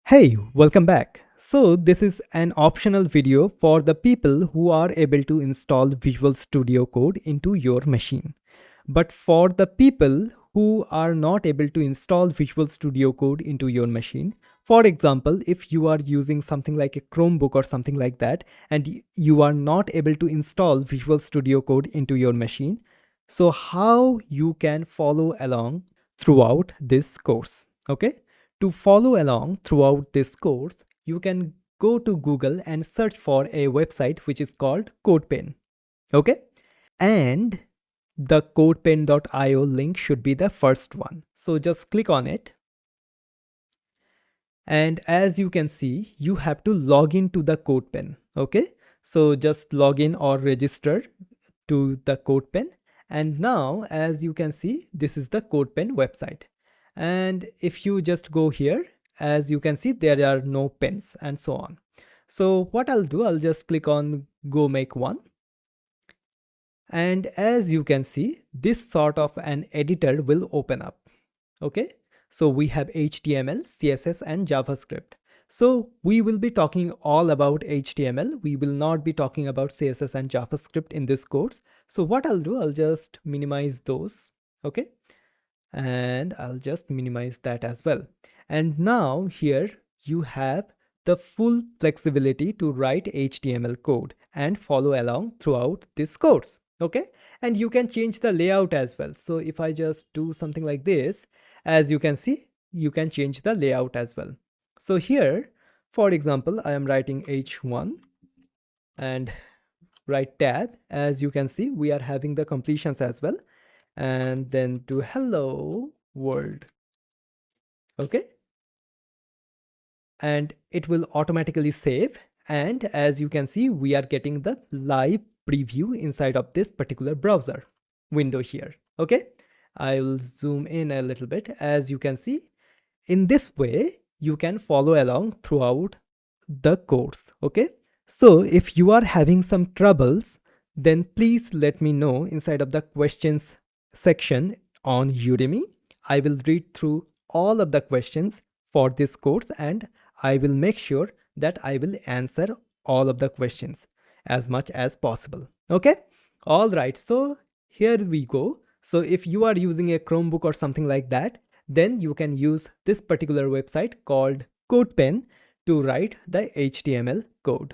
Hey, welcome back. So this is an optional video for the people who are able to install Visual Studio Code into your machine. But for the people who are not able to install Visual Studio Code into your machine, for example, if you are using something like a Chromebook or something like that, and you are not able to install Visual Studio Code into your machine, so how you can follow along throughout this course, okay? To follow along throughout this course, you can go to Google and search for a website which is called CodePen, okay? And the codepen.io link should be the first one. So just click on it. And as you can see, you have to log into the CodePen, okay? So just log in or register to the CodePen. And now, as you can see, this is the CodePen website. And if you just go here, as you can see, there are no pens and so on. So what I'll do, I'll just click on go make one. And as you can see, this sort of an editor will open up. Okay, so we have HTML, CSS, and JavaScript. So we will be talking all about HTML. We will not be talking about CSS and JavaScript in this course. So what I'll do, I'll just minimize those. Okay, and I'll just minimize that as well. And now here you have the full flexibility to write HTML code and follow along throughout this course. Okay, and you can change the layout as well. So if I just do something like this, as you can see, you can change the layout as well. So here, for example, I am writing H1 and right tab. As you can see, we are having the completions as well. And then to hello world. Okay, and it will automatically save. And as you can see, we are getting the live preview inside of this particular browser window here. Okay, I'll zoom in a little bit. As you can see, in this way you can follow along throughout the course. Okay, so if you are having some troubles, then please let me know inside of the questions section on Udemy. I will read through all of the questions for this course and I will make sure that I will answer all of the questions as much as possible. Okay, all right, so here we go. So if you are using a Chromebook or something like that, then you can use this particular website called CodePen to write the HTML code.